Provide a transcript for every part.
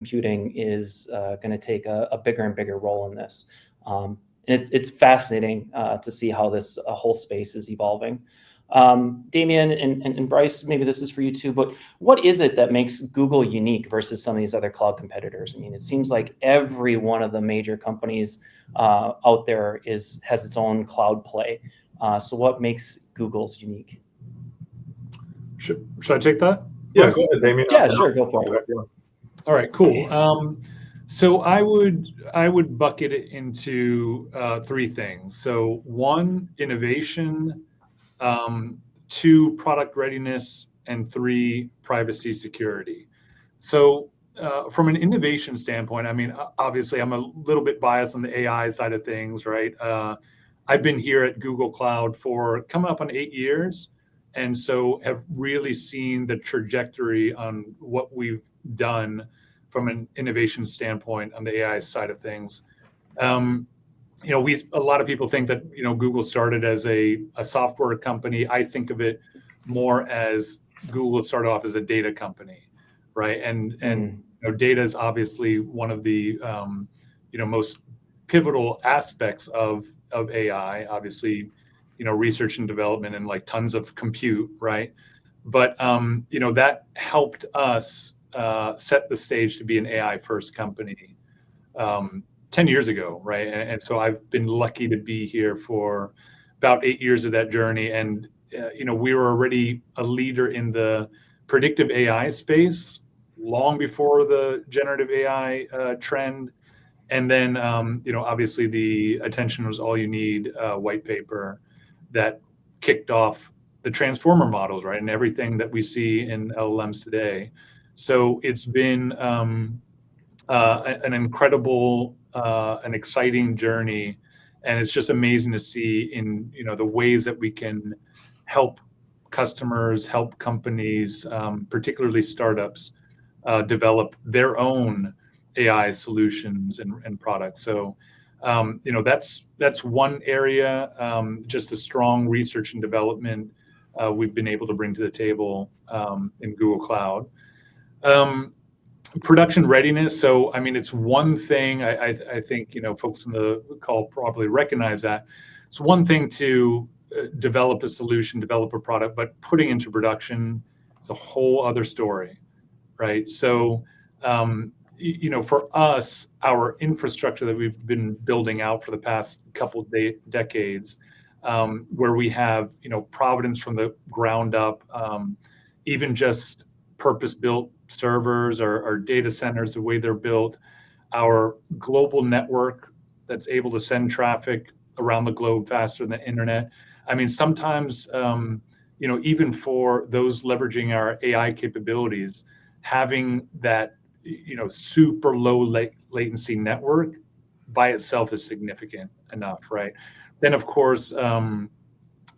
computing is going to take a bigger and bigger role in this. It's fascinating to see how this whole space is evolving. Damien and Bryce, maybe this is for you too, but what is it that makes Google unique versus some of these other cloud competitors? I mean, it seems like every one of the major companies out there has its own cloud play. So what makes Google's unique? Should I take that? Yeah, go ahead, Damien. Yeah, sure, go for it. All right, cool. So I would bucket it into three things. So one, innovation, two, product readiness, and three, privacy security. So from an innovation standpoint, I mean, obviously I'm a little bit biased on the AI side of things, right? I've been here at Google Cloud for coming up on 8 years, and so have really seen the trajectory on what we've done from an innovation standpoint on the AI side of things. A lot of people think that Google started as a software company. I think of it more as Google started off as a data company, right? And data is obviously one of the most pivotal aspects of AI. Obviously, research and development and like tons of compute, right? But that helped us set the stage to be an AI first company 10 years ago, right? And so I've been lucky to be here for about 8 years of that journey. And, we were already a leader in the predictive AI space long before the generative AI trend. And then, obviously the attention was all you need white paper that kicked off the transformer models, right? And everything that we see in LLMs today. So it's been an incredible, an exciting journey. And it's just amazing to see in, the ways that we can help customers, help companies, particularly startups, develop their own AI solutions and products. So, that's one area, just the strong research and development we've been able to bring to the table in Google Cloud. Production readiness. So, I mean, it's one thing I think, folks in the call probably recognize that. It's one thing to develop a solution, develop a product, but putting into production is a whole other story, right? So, for us, our infrastructure that we've been building out for the past couple decades, where we have, provenance from the ground up, even just purpose-built servers or data centers, the way they're built, our global network that's able to send traffic around the globe faster than the internet. I mean, sometimes, even for those leveraging our AI capabilities, having that, super low latency network by itself is significant enough, right? Then, of course, our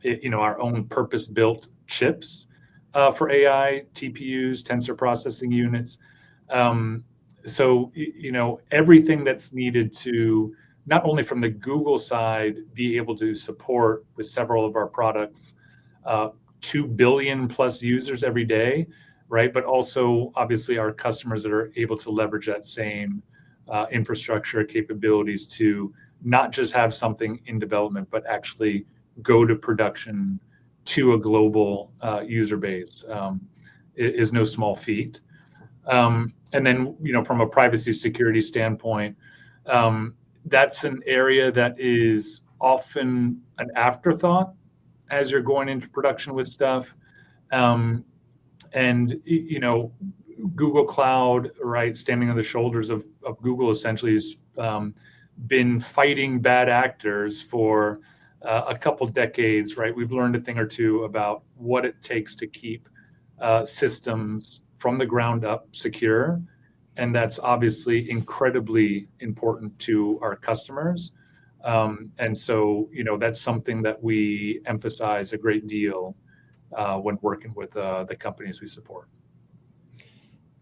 own purpose-built chips for AI, TPUs, tensor processing units. So, everything that's needed to not only from the Google side be able to support with several of our products 2 billion plus users every day, right? But also, obviously, our customers that are able to leverage that same infrastructure capabilities to not just have something in development, but actually go to production to a global user base is no small feat. And then, from a privacy security standpoint, that's an area that is often an afterthought as you're going into production with stuff. And, Google Cloud, right, standing on the shoulders of Google essentially has been fighting bad actors for a couple decades, right? We've learned a thing or two about what it takes to keep systems from the ground up secure. And that's obviously incredibly important to our customers. And so, that's something that we emphasize a great deal when working with the companies we support.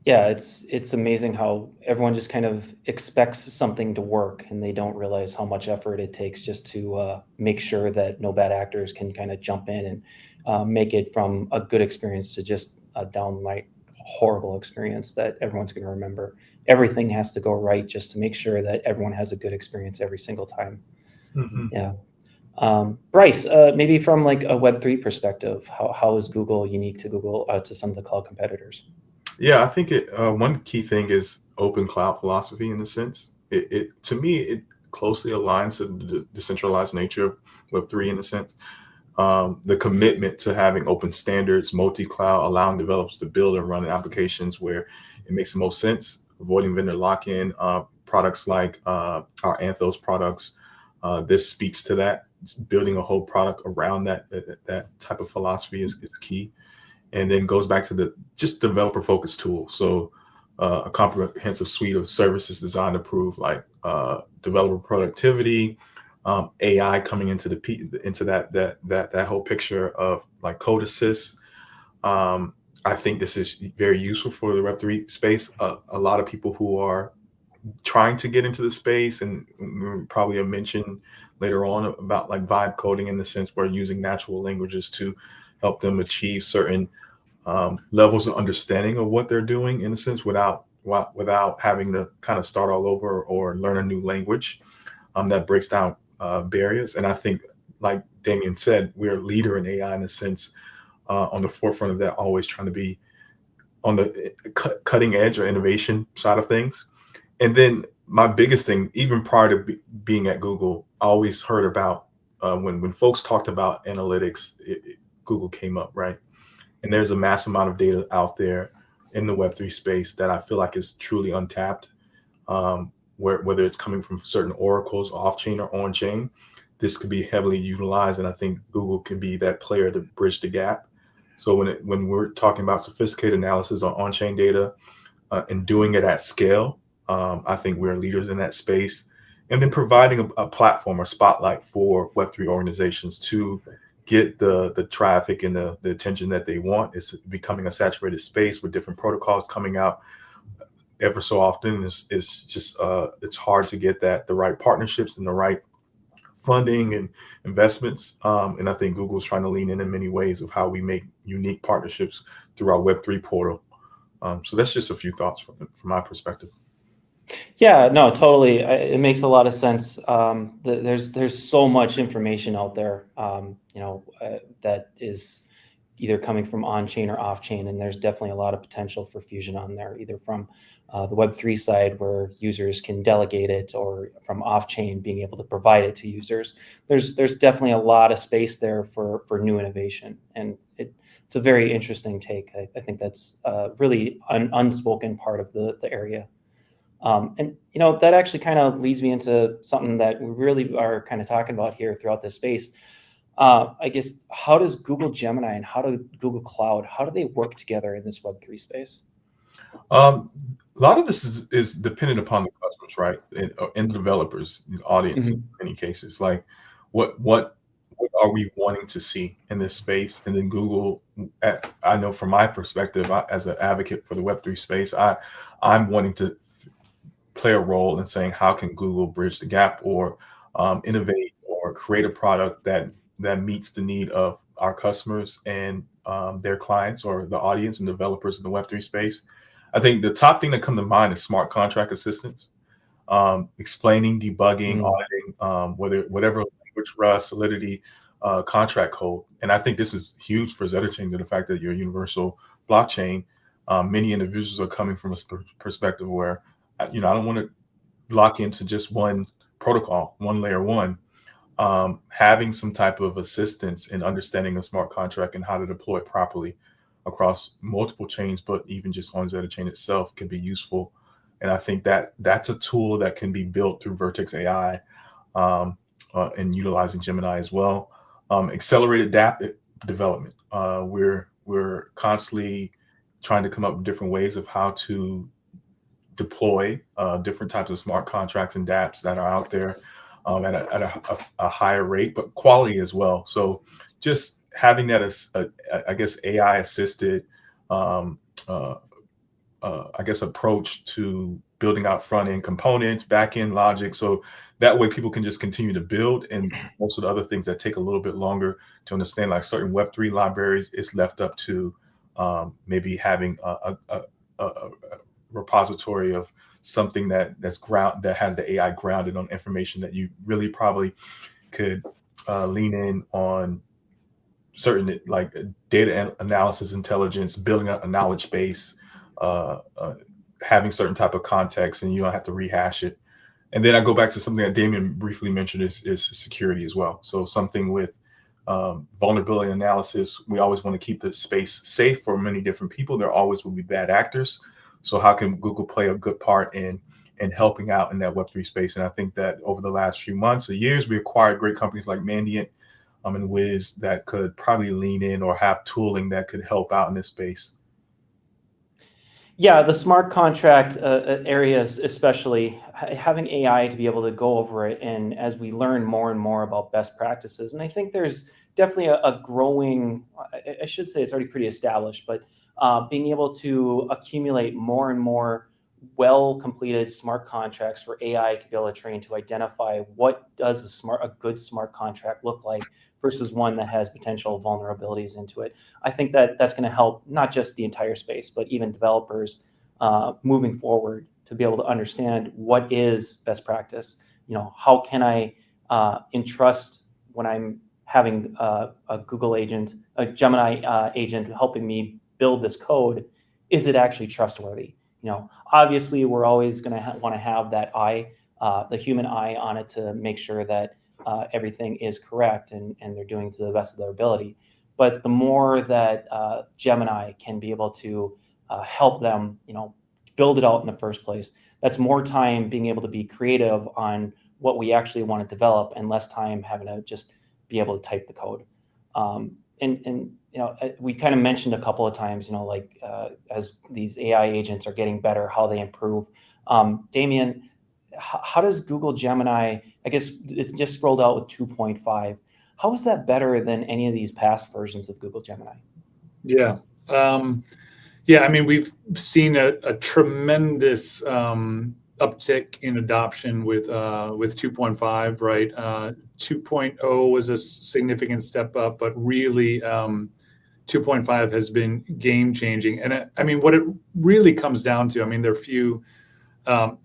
Yeah, it's amazing how everyone just kind of expects something to work and they don't realize how much effort it takes just to make sure that no bad actors can kind of jump in and make it from a good experience to just a downright horrible experience that everyone's going to remember. Everything has to go right just to make sure that everyone has a good experience every single time. Mm-hmm. Yeah. Bryce, maybe from like a Web3 perspective, how is Google unique to Google to some of the cloud competitors? Yeah, I think one key thing is open cloud philosophy in the sense. To me, it closely aligns to the decentralized nature of Web3 in a sense. The commitment to having open standards, multi-cloud, allowing developers to build and run applications where it makes the most sense, avoiding vendor lock-in. Products like our Anthos products, this speaks to that. Building a whole product around that type of philosophy is key, and then goes back to the just developer-focused tool. So a comprehensive suite of services designed to improve like developer productivity, AI coming into that whole picture of like code assist. I think this is very useful for the Web3 space. A lot of people who are trying to get into the space, and probably a mention later on about like vibe coding in the sense where using natural languages to help them achieve certain levels of understanding of what they're doing in a sense without having to kind of start all over or learn a new language that breaks down barriers. And I think, like Damien said, we're a leader in AI in a sense, on the forefront of that, always trying to be on the cutting edge or innovation side of things. And then my biggest thing, even prior to being at Google, I always heard about when folks talked about analytics, Google came up, right? And there's a mass amount of data out there in the Web3 space that I feel like is truly untapped, whether it's coming from certain oracles, off-chain or on-chain. This could be heavily utilized, and I think Google can be that player to bridge the gap. So when we're talking about sophisticated analysis on-chain data and doing it at scale, I think we're leaders in that space. And then providing a platform or spotlight for Web3 organizations to get the traffic and the attention that they want. It's becoming a saturated space with different protocols coming out ever so often. It's just it's hard to get the right partnerships and the right funding and investments. And I think Google's trying to lean in many ways of how we make unique partnerships through our Web3 portal. So that's just a few thoughts from my perspective. Yeah, no, totally. It makes a lot of sense. There's so much information out there, that is either coming from on-chain or off-chain, and there's definitely a lot of potential for fusion on there, either from the Web3 side where users can delegate it, or from off-chain being able to provide it to users. There's definitely a lot of space there for new innovation, and it's a very interesting take. I think that's really an unspoken part of the area. And that actually kind of leads me into something that we really are kind of talking about here throughout this space. I guess, how does Google Gemini and how do Google Cloud, how do they work together in this Web3 space? A lot of this is dependent upon the customers, right? And the developers, the audience, in many cases. Like, what are we wanting to see in this space? And then Google, I know from my perspective, as an advocate for the Web3 space, I'm wanting to play a role in saying how can Google bridge the gap or innovate or create a product that meets the need of our customers and their clients or the audience and developers in the Web3 space. I think the top thing that comes to mind is smart contract assistance, explaining, debugging, auditing, whatever language, Rust, Solidity, contract code. And I think this is huge for Zetachain, to the fact that you're a universal blockchain. Many individuals are coming from a perspective where, I don't want to lock into just one protocol, one layer one. Having some type of assistance in understanding a smart contract and how to deploy it properly across multiple chains, but even just on Zetachain itself, can be useful. And I think that's a tool that can be built through Vertex AI and utilizing Gemini as well. Accelerated dApp development. We're constantly trying to come up with different ways of how to deploy different types of smart contracts and dApps that are out there at a higher rate, but quality as well. So just having that as I guess AI assisted I guess approach to building out front end components, back end logic, so that way people can just continue to build, and most of the other things that take a little bit longer to understand, like certain Web3 libraries, it's left up to maybe having a repository of something that has the AI grounded on information that you really probably could lean in on certain like data analysis intelligence, building a knowledge base, uh, uh, having certain type of context, and you don't have to rehash it. And then I go back to something that Damien briefly mentioned is security as well. So something with vulnerability analysis, we always want to keep the space safe for many different people. There always will be bad actors. So how can Google play a good part in helping out in that Web3 space? And I think that over the last few months or years, we acquired great companies like Mandiant and Wiz that could probably lean in or have tooling that could help out in this space. Yeah, the smart contract areas, especially having AI to be able to go over it, and as we learn more and more about best practices, and I think there's definitely a growing. I should say it's already pretty established, but being able to accumulate more and more well-completed smart contracts for AI to be able to train to identify what does a good smart contract look like versus one that has potential vulnerabilities into it. I think that that's going to help not just the entire space, but even developers moving forward to be able to understand what is best practice. How can I entrust when I'm having a Google agent, a Gemini agent helping me build this code? Is it actually trustworthy? Obviously, we're always going to want to have that eye, the human eye on it to make sure that everything is correct and they're doing to the best of their ability. But the more that Gemini can be able to help them, build it out in the first place, that's more time being able to be creative on what we actually want to develop and less time having to just be able to type the code. And we kind of mentioned a couple of times, like as these AI agents are getting better, how they improve. Damien, how does Google Gemini, I guess it's just rolled out with 2.5. How is that better than any of these past versions of Google Gemini? Yeah. Yeah, I mean, we've seen a tremendous uptick in adoption with 2.5, right? 2.0 was a significant step up, but really 2.5 has been game changing. And I mean, what it really comes down to, I mean, there are a few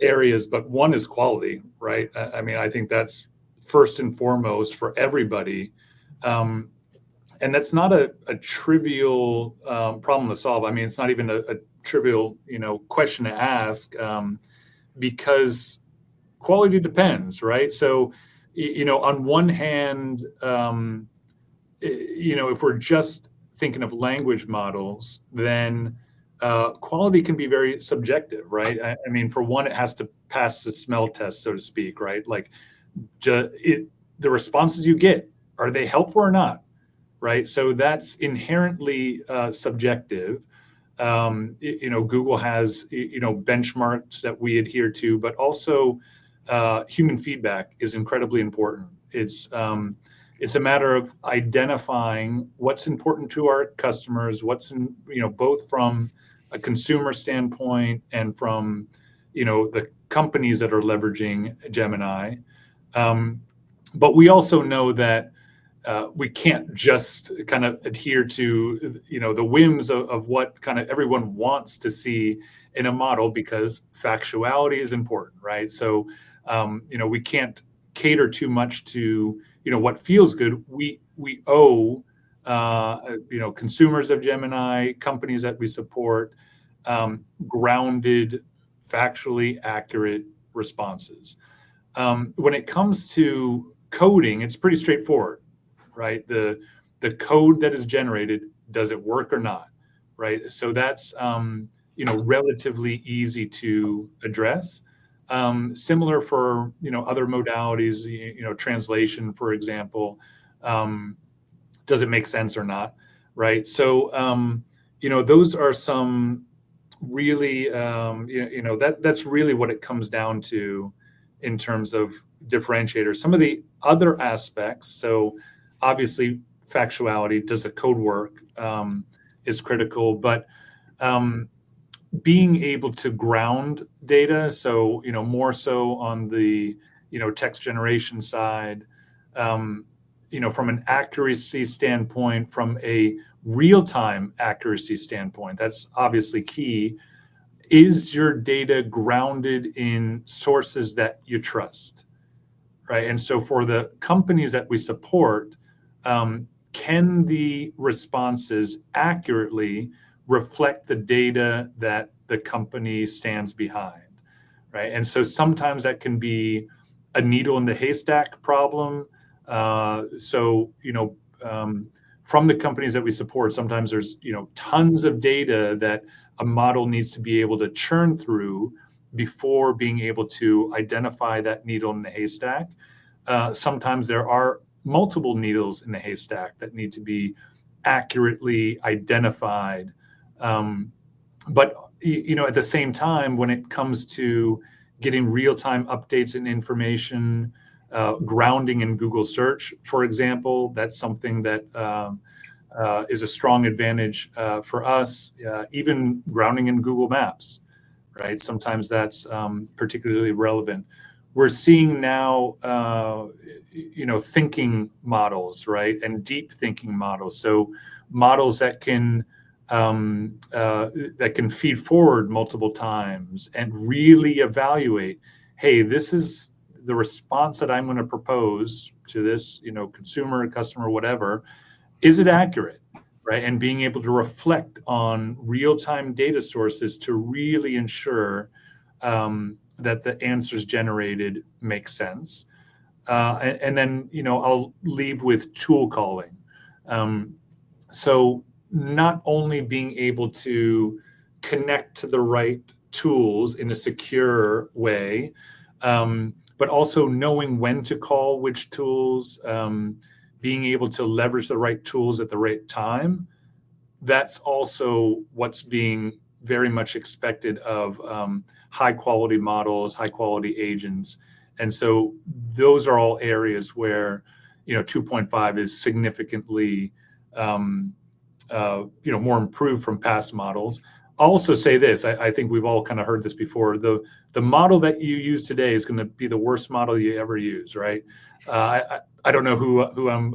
areas, but one is quality, right? I mean, I think that's first and foremost for everybody. And that's not a trivial problem to solve. I mean, it's not even a trivial, question to ask because quality depends, right? So, on one hand, if we're just thinking of language models, then quality can be very subjective, right? I mean, for one, it has to pass the smell test, so to speak, right? Like the responses you get, are they helpful or not? Right. So that's inherently subjective. Google has, benchmarks that we adhere to, but also human feedback is incredibly important. It's a matter of identifying what's important to our customers, what's in, both from a consumer standpoint and from, the companies that are leveraging Gemini. But we also know that we can't just kind of adhere to, the whims of what kind of everyone wants to see in a model because factuality is important, right? So, we can't cater too much to, what feels good. We owe, consumers of Gemini, companies that we support, grounded, factually accurate responses. When it comes to coding, it's pretty straightforward. Right, the code that is generated, does it work or not? Right, so that's relatively easy to address. Similar for other modalities, translation, for example, does it make sense or not? Right, so those are some really that's really what it comes down to in terms of differentiators. Some of the other aspects, so obviously factuality, does the code work, is critical, but being able to ground data, so more so on the text generation side, from an accuracy standpoint, from a real-time accuracy standpoint, that's obviously key. Is your data grounded in sources that you trust, right? And so for the companies that we support, can the responses accurately reflect the data that the company stands behind, right? And so sometimes that can be a needle in the haystack problem. From the companies that we support, sometimes there's tons of data that a model needs to be able to churn through before being able to identify that needle in the haystack. Sometimes there are multiple needles in the haystack that need to be accurately identified. But at the same time, when it comes to getting real-time updates and information, grounding in Google search, for example, that's something that is a strong advantage for us, even grounding in Google Maps, right? Sometimes that's particularly relevant. We're seeing now, thinking models, right, and deep thinking models. So models that can feed forward multiple times and really evaluate, hey, this is the response that I'm going to propose to this, consumer, customer, whatever. Is it accurate, right? And being able to reflect on real-time data sources to really ensure that the answers generated make sense. And then, I'll leave with tool calling. So not only being able to connect to the right tools in a secure way, but also knowing when to call which tools, being able to leverage the right tools at the right time. That's also what's being very much expected of high quality models, high quality agents. And so those are all areas where 2.5 is significantly more improved from past models. I'll also say this, I think we've all kind of heard this before. The model that you use today is going to be the worst model you ever use, right? I don't know who I'm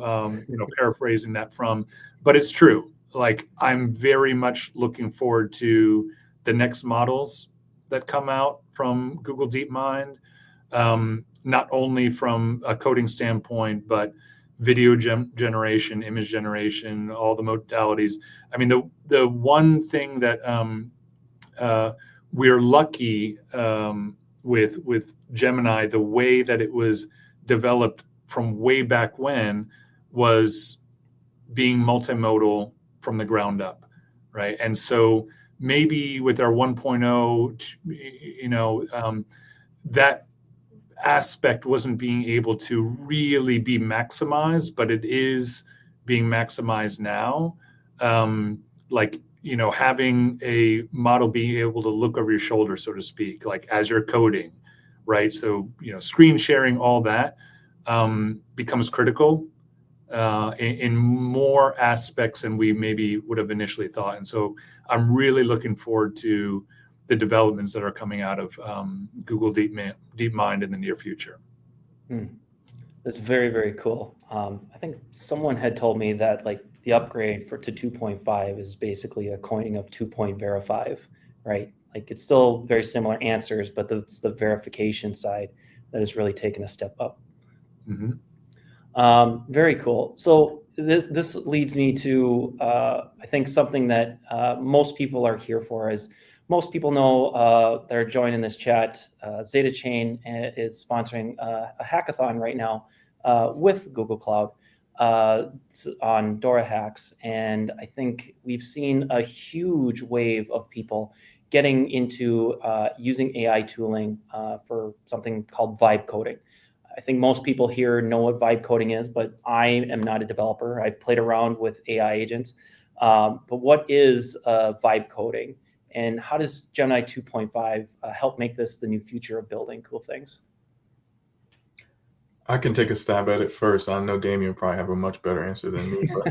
paraphrasing that from, but it's true. Like, I'm very much looking forward to the next models that come out from Google DeepMind, not only from a coding standpoint, but video generation, image generation, all the modalities. I mean, the one thing that we're lucky with Gemini, the way that it was developed from way back when, was being multimodal from the ground up, right? And so maybe with our 1.0, that aspect wasn't being able to really be maximized, but it is being maximized now. Having a model being able to look over your shoulder, so to speak, like as you're coding, right? So, screen sharing, all that becomes critical in more aspects than we maybe would have initially thought. And so I'm really looking forward to the developments that are coming out of Google DeepMind in the near future. That's very, very cool. I think someone had told me that the upgrade to 2.5 is basically a coining of 2.verify, right? It's still very similar answers, but it's the verification side that has really taken a step up. Mm-hmm. Very cool. So this leads me to I think something that most people are here for. Is most people know that are joining this chat, Zetachain is sponsoring a hackathon right now with Google Cloud on Dora Hacks, and I think we've seen a huge wave of people getting into using AI tooling for something called vibe coding. I think most people here know what vibe coding is, but I am not a developer. I've played around with AI agents. But what is vibe coding, and how does Gemini 2.5 help make this the new future of building cool things? I can take a stab at it first. I know Damien probably have a much better answer than me, but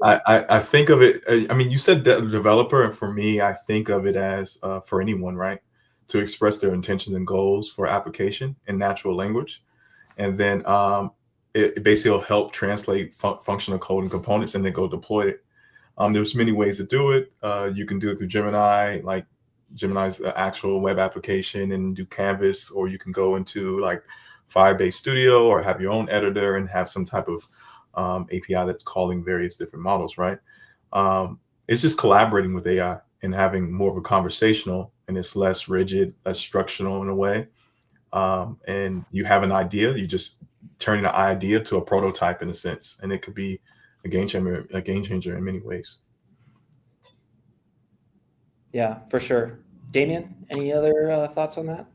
I think of it. I mean, you said developer, and for me, I think of it as for anyone, right, to express their intentions and goals for application in natural language. And then it basically will help translate functional code and components and then go deploy it. There's many ways to do it. You can do it through Gemini, like Gemini's actual web application, and do Canvas, or you can go into like Firebase Studio or have your own editor and have some type of API that's calling various different models, right? It's just collaborating with AI and having more of a conversational, and it's less rigid, less structural in a way. And you have an idea, you just turn an idea to a prototype in a sense, and it could be a game changer in many ways. Yeah, for sure. Damien, any other thoughts on that?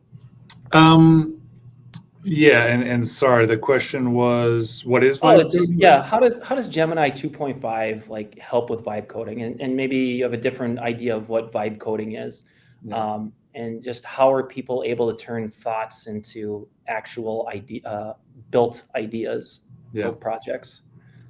Yeah, and sorry, the question was, what is vibe coding? Yeah, how does Gemini 2.5 like help with vibe coding? And maybe you have a different idea of what vibe coding is. Yeah. And just how are people able to turn thoughts into actual built ideas, built projects?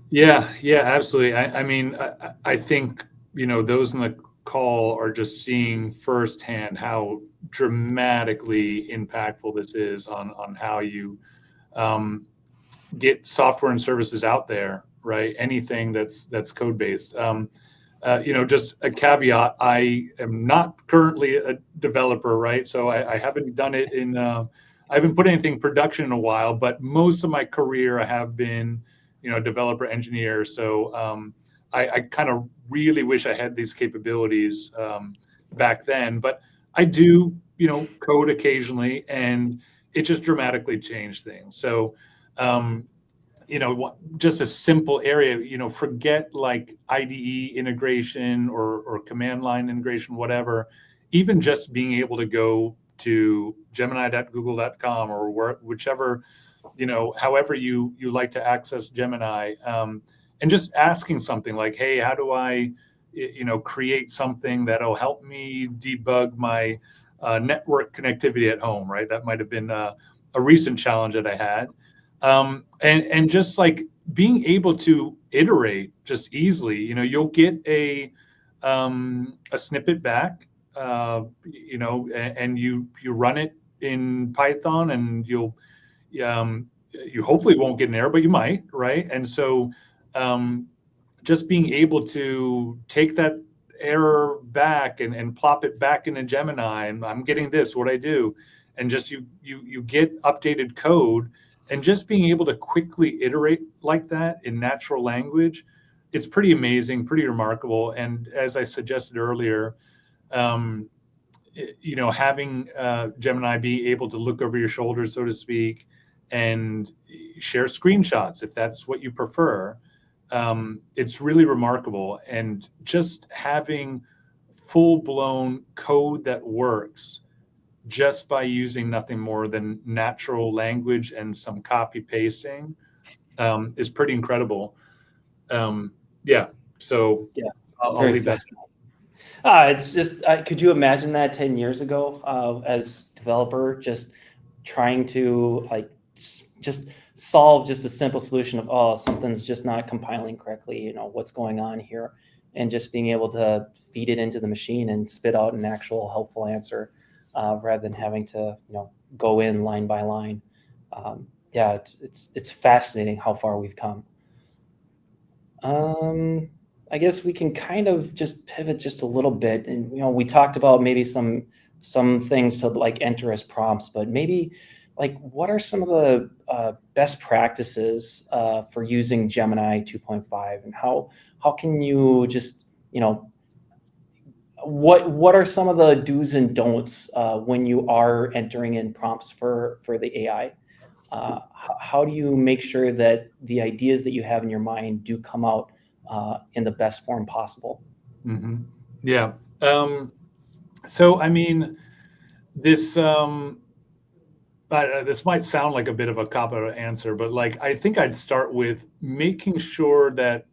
Yeah, absolutely. I mean, I think, those in the call are just seeing firsthand how dramatically impactful this is on how you get software and services out there, right? Anything that's code based. Just a caveat, I am not currently a developer, right? So I haven't done it I haven't put anything in production in a while, but most of my career I have been, developer engineer. So I kind of really wish I had these capabilities back then, but I do, code occasionally, and it just dramatically changed things. So, just a simple area, forget like IDE integration or command line integration, whatever. Even just being able to go to gemini.google.com or whichever, however you like to access Gemini, and just asking something like, hey, how do I, create something that'll help me debug my network connectivity at home, right? That might have been a recent challenge that I had. And just like being able to iterate just easily, you'll get a snippet back, and you run it in Python, and you hopefully won't get an error, but you might, right? And so just being able to take that error back and plop it back into Gemini, and I'm getting this, what I do, and just you get updated code. And just being able to quickly iterate like that in natural language, it's pretty amazing, pretty remarkable. And as I suggested earlier, having Gemini be able to look over your shoulder, so to speak, and share screenshots if that's what you prefer, it's really remarkable. And just having full-blown code that works just by using nothing more than natural language and some copy pasting is pretty incredible. So Yeah, I'll leave that. It's just, could you imagine that 10 years ago as developer, just trying to like just solve just a simple solution of, oh, something's just not compiling correctly, what's going on here, and just being able to feed it into the machine and spit out an actual helpful answer. Rather than having to, go in line by line. It's fascinating how far we've come. I guess we can kind of just pivot just a little bit, and we talked about maybe some things to like enter as prompts, but maybe like what are some of the best practices for using Gemini 2.5, and how can you just what are some of the do's and don'ts when you are entering in prompts for the AI? How do you make sure that the ideas that you have in your mind do come out in the best form possible? Mm-hmm. Yeah. So, I mean, this might sound like a bit of a cop-out answer, but like I think I'd start with making sure that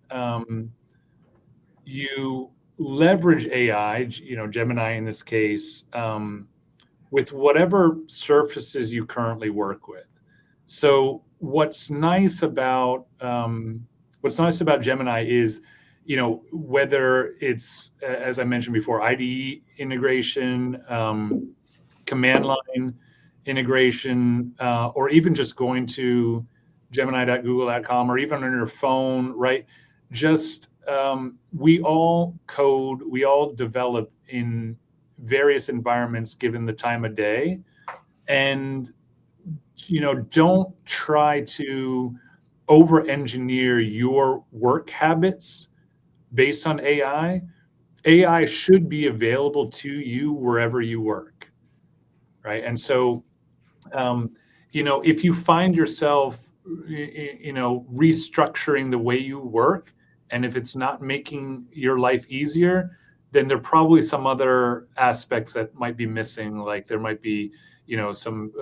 you leverage AI, Gemini in this case, with whatever surfaces you currently work with. So what's nice about Gemini is, whether it's, as I mentioned before, IDE integration, command line integration, or even just going to gemini.google.com, or even on your phone, right? Just we all code, we all develop in various environments given the time of day. And, don't try to over-engineer your work habits based on AI. AI should be available to you wherever you work, right? And so, if you find yourself, restructuring the way you work, and if it's not making your life easier, then there are probably some other aspects that might be missing. Like there might be, some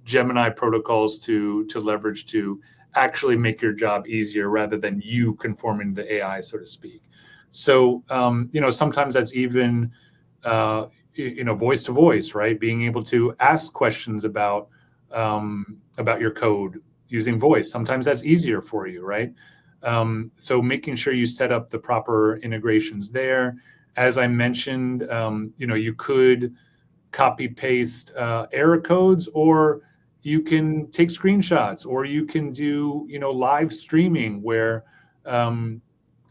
Gemini protocols to leverage to actually make your job easier rather than you conforming to the AI, so to speak. So, sometimes that's even, voice to voice, right? Being able to ask questions about your code using voice. Sometimes that's easier for you, right? So making sure you set up the proper integrations there. As I mentioned, you could copy paste error codes, or you can take screenshots, or you can do, live streaming where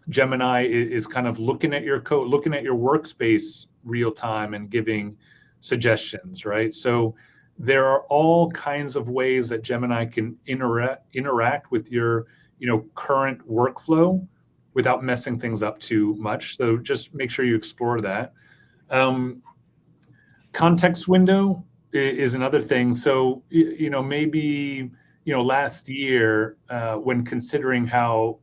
Gemini is kind of looking at your code, looking at your workspace real time and giving suggestions, right? So there are all kinds of ways that Gemini can interact with your, current workflow without messing things up too much. So just make sure you explore that. Context window is another thing. So, maybe, last year when considering how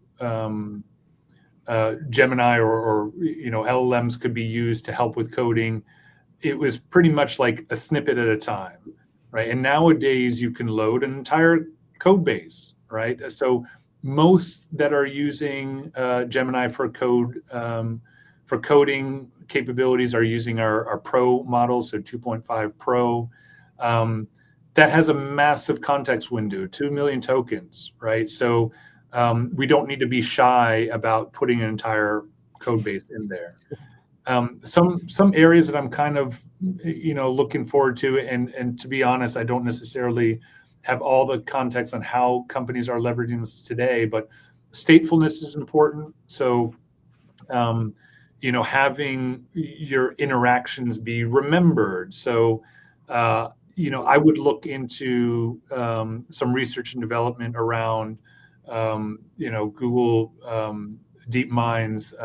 Gemini or LLMs could be used to help with coding, it was pretty much like a snippet at a time, right? And nowadays you can load an entire code base, right? So most that are using Gemini for coding capabilities are using our Pro models, so 2.5 Pro. That has a massive context window, 2 million tokens, right? So we don't need to be shy about putting an entire code base in there. Some areas that I'm kind of, looking forward to, and to be honest, I don't necessarily have all the context on how companies are leveraging this today, but statefulness is important. So, having your interactions be remembered. So, I would look into some research and development around, Google DeepMind's,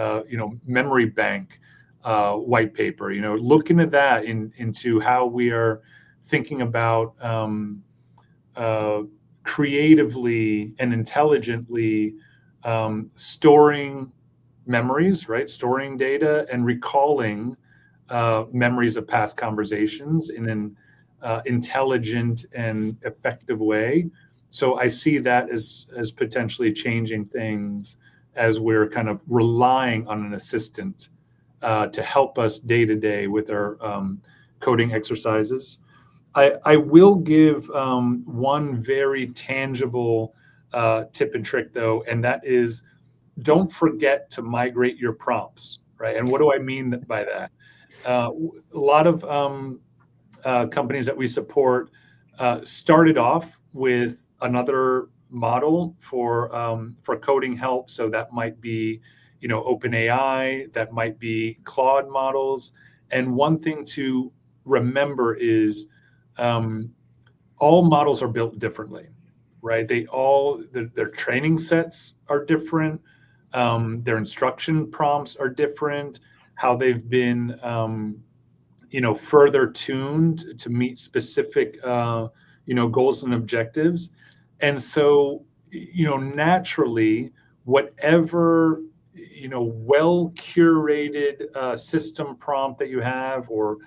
memory bank white paper. Looking at that into how we are thinking about creatively and intelligently storing memories, right? Storing data and recalling memories of past conversations in an intelligent and effective way. So I see that as potentially changing things as we're kind of relying on an assistant to help us day to day with our coding exercises. I will give one very tangible tip and trick, though, and that is don't forget to migrate your prompts, right? And what do I mean by that? A lot of companies that we support started off with another model for coding help. So that might be, OpenAI, that might be Claude models. And one thing to remember is all models are built differently, right? Their training sets are different. Their instruction prompts are different. How they've been, further tuned to meet specific, goals and objectives. And so, naturally, whatever, well curated system prompt that you have, or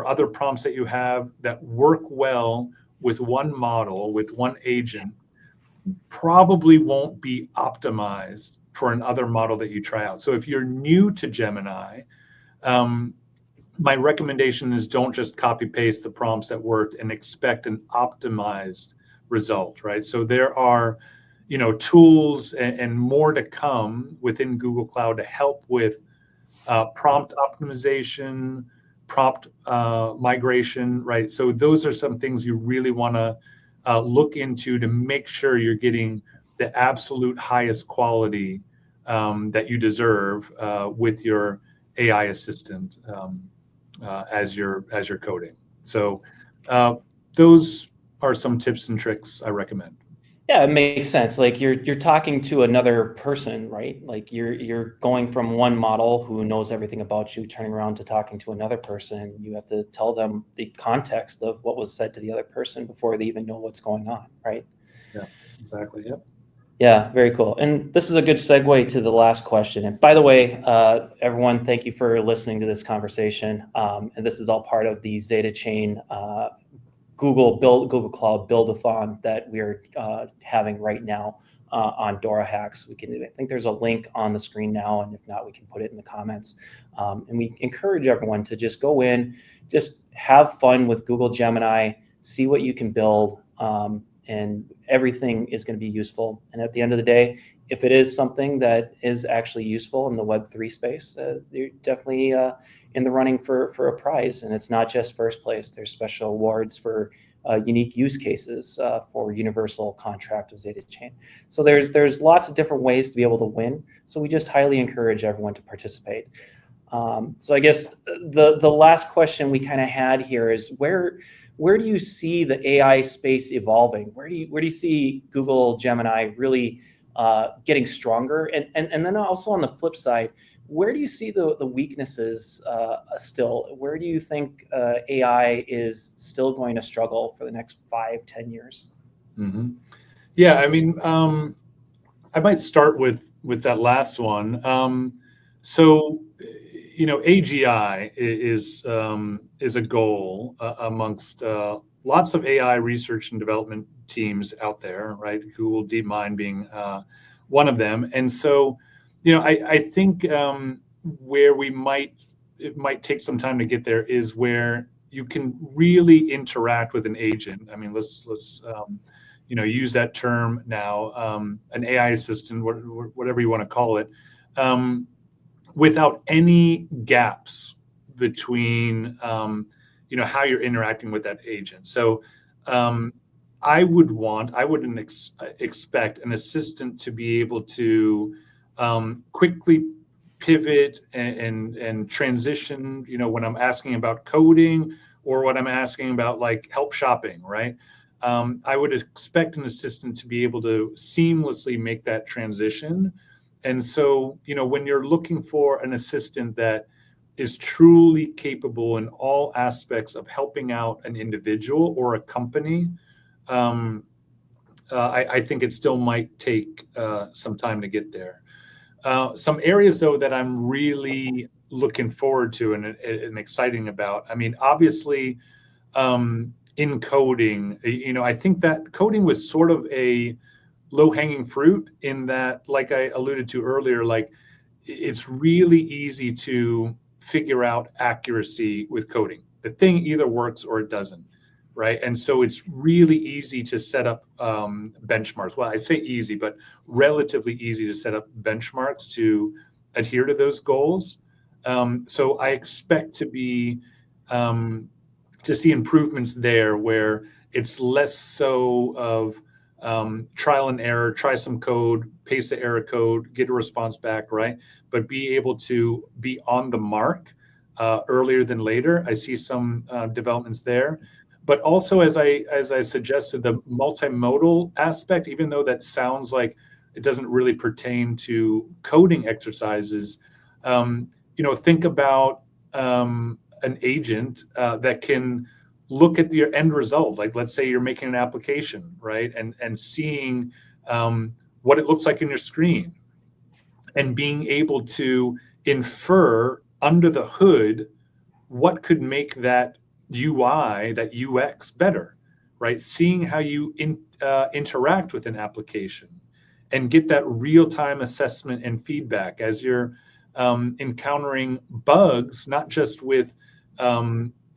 other prompts that you have that work well with one model, with one agent, probably won't be optimized for another model that you try out. So if you're new to Gemini, my recommendation is don't just copy paste the prompts that worked and expect an optimized result, right? So there are, tools and more to come within Google Cloud to help with prompt optimization, prompt migration, right? So those are some things you really want to look into to make sure you're getting the absolute highest quality that you deserve with your AI assistant as you're coding. So those are some tips and tricks I recommend. Yeah, it makes sense. Like you're talking to another person, right? Like you're going from one model who knows everything about you, turning around to talking to another person. You have to tell them the context of what was said to the other person before they even know what's going on, right? Yeah, exactly. Yep. Yeah, very cool. And this is a good segue to the last question. And by the way, everyone, thank you for listening to this conversation. And this is all part of the Zetachain Google Cloud Buildathon that we're having right now on Dora Hacks. I think there's a link on the screen now, and if not, we can put it in the comments. And we encourage everyone to just go in, just have fun with Google Gemini, see what you can build, and everything is going to be useful. And at the end of the day, if it is something that is actually useful in the Web3 space, you're definitely in the running for a prize. And it's not just first place. There's special awards for unique use cases for universal contract of Zetachain. So there's lots of different ways to be able to win. So we just highly encourage everyone to participate. So I guess the last question we kind of had here is where do you see the AI space evolving? Where do you see Google Gemini really getting stronger? And then also on the flip side, where do you see the weaknesses still? Where do you think AI is still going to struggle for the next 5-10 years? Mm-hmm. Yeah, I mean, I might start with that last one. So, AGI is a goal amongst lots of AI research and development teams out there, right? Google DeepMind being one of them. And so, I think where it might take some time to get there is where you can really interact with an agent. I mean, let's use that term now, an AI assistant, whatever you want to call it, without any gaps between how you're interacting with that agent. So I wouldn't expect an assistant to be able to quickly pivot and transition, when I'm asking about coding or when I'm asking about like help shopping, right? I would expect an assistant to be able to seamlessly make that transition. And so, when you're looking for an assistant that is truly capable in all aspects of helping out an individual or a company, I think it still might take some time to get there. Some areas, though, that I'm really looking forward to and exciting about. I mean, obviously, in coding, I think that coding was sort of a low-hanging fruit in that, like I alluded to earlier, like it's really easy to figure out accuracy with coding. The thing either works or it doesn't, right? And so it's really easy to set up benchmarks. Well, I say easy, but relatively easy to set up benchmarks to adhere to those goals. So I expect to see improvements there where it's less so of trial and error, try some code, paste the error code, get a response back, right? But be able to be on the mark earlier than later. I see some developments there. But also, as I suggested, the multimodal aspect, even though that sounds like it doesn't really pertain to coding exercises, think about an agent that can look at your end result. Like, let's say you're making an application, right? And seeing what it looks like in your screen and being able to infer under the hood what could make that UI, that UX better, right? Seeing how you interact with an application and get that real-time assessment and feedback as you're encountering bugs, not just with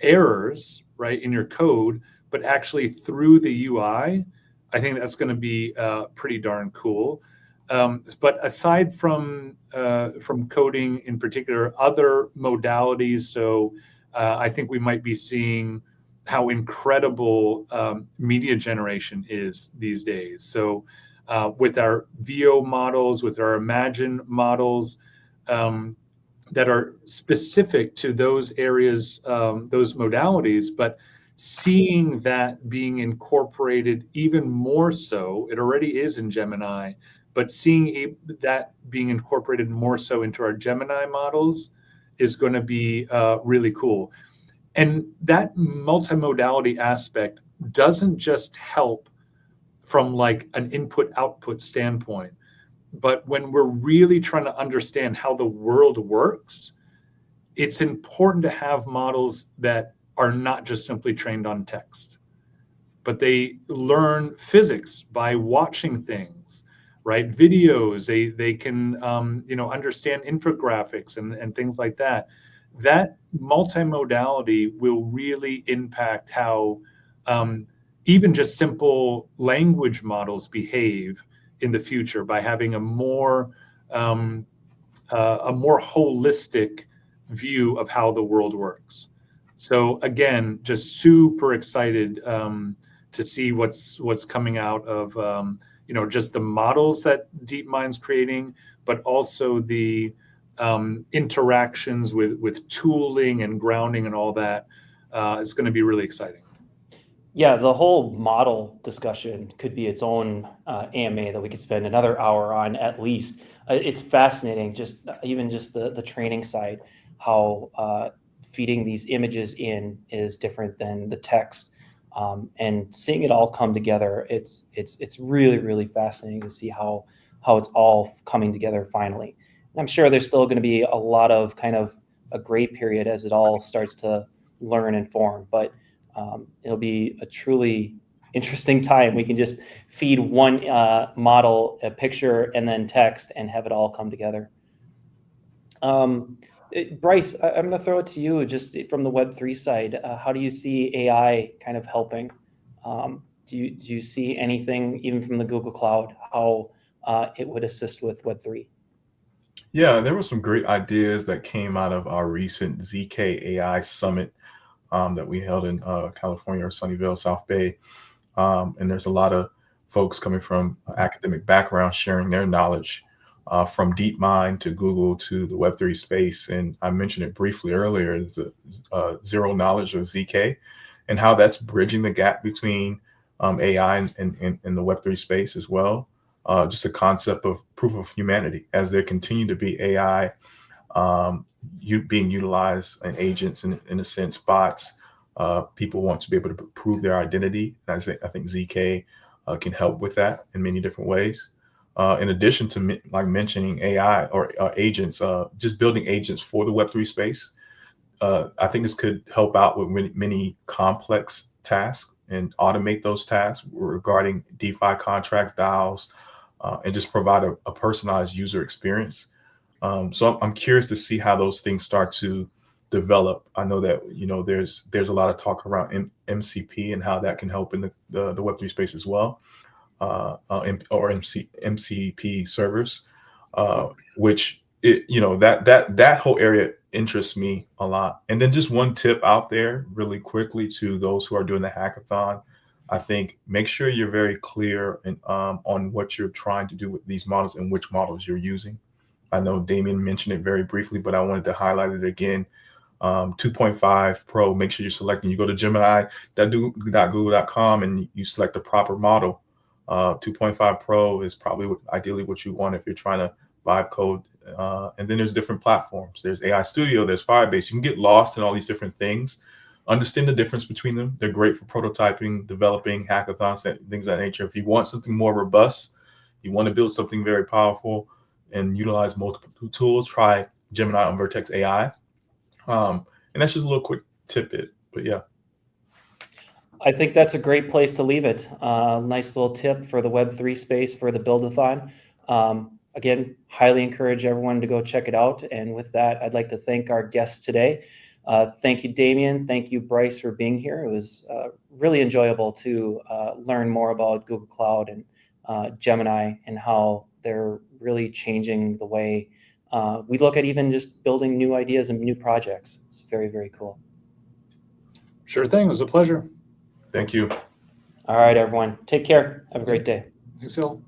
errors, right, in your code, but actually through the UI. I think that's going to be pretty darn cool. But aside from coding in particular, other modalities, so I think we might be seeing how incredible media generation is these days. So with our VO models, with our Imagine models that are specific to those areas, those modalities, but seeing that being incorporated even more so, it already is in Gemini, but seeing that being incorporated more so into our Gemini models is going to be really cool. And that multimodality aspect doesn't just help from like an input-output standpoint, but when we're really trying to understand how the world works, it's important to have models that are not just simply trained on text, but they learn physics by watching things, right? Videos, they can understand infographics and things like that. That multimodality will really impact how even just simple language models behave in the future by having a more holistic view of how the world works. So again, just super excited to see what's coming out of just the models that DeepMind's creating, but also the interactions with tooling and grounding and all that is going to be really exciting. Yeah, the whole model discussion could be its own AMA that we could spend another hour on at least. It's fascinating, even just the training side, how feeding these images in is different than the text, and seeing it all come together. It's really, really fascinating to see how it's all coming together finally. And I'm sure there's still going to be a lot of kind of a gray period as it all starts to learn and form, but it'll be a truly interesting time. We can just feed one model a picture and then text and have it all come together. Bryce, I'm going to throw it to you just from the Web3 side. How do you see AI kind of helping? Do you see anything, even from the Google Cloud, how it would assist with Web3? Yeah, there were some great ideas that came out of our recent ZK AI summit that we held in California, or Sunnyvale, South Bay. And there's a lot of folks coming from academic backgrounds sharing their knowledge from DeepMind to Google to the Web3 space. And I mentioned it briefly earlier, is the zero knowledge of ZK and how that's bridging the gap between AI and the Web3 space as well. Just a concept of proof of humanity as there continue to be AI being utilized and agents, in a sense, bots. People want to be able to prove their identity. And I think ZK can help with that in many different ways. In addition to like mentioning AI or agents, just building agents for the Web3 space, I think this could help out with many complex tasks and automate those tasks regarding DeFi contracts, DAOs, and just provide a personalized user experience. So I'm curious to see how those things start to develop. I know that there's a lot of talk around MCP and how that can help in the Web3 space as well, or MCP servers, which that whole area interests me a lot. And then just one tip out there really quickly to those who are doing the hackathon. I think make sure you're very clear on what you're trying to do with these models and which models you're using. I know Damien mentioned it very briefly, but I wanted to highlight it again. 2.5 Pro, make sure you're selecting. You go to Gemini.google.com and you select the proper model. 2.5 Pro is probably ideally what you want if you're trying to vibe code. And then there's different platforms. There's AI Studio, there's Firebase. You can get lost in all these different things. Understand the difference between them. They're great for prototyping, developing, hackathons, things of that nature. If you want something more robust, you want to build something very powerful and utilize multiple tools, try Gemini on Vertex AI. And that's just a little quick tidbit, but yeah. I think that's a great place to leave it. Nice little tip for the Web3 space for the Buildathon. Again, highly encourage everyone to go check it out. And with that, I'd like to thank our guests today. Thank you, Damien. Thank you, Bryce, for being here. It was really enjoyable to learn more about Google Cloud and Gemini and how they're really changing the way we look at even just building new ideas and new projects. It's very, very cool. Sure thing. It was a pleasure. Thank you. All right, everyone. Take care. Have a great day. Thanks, Phil.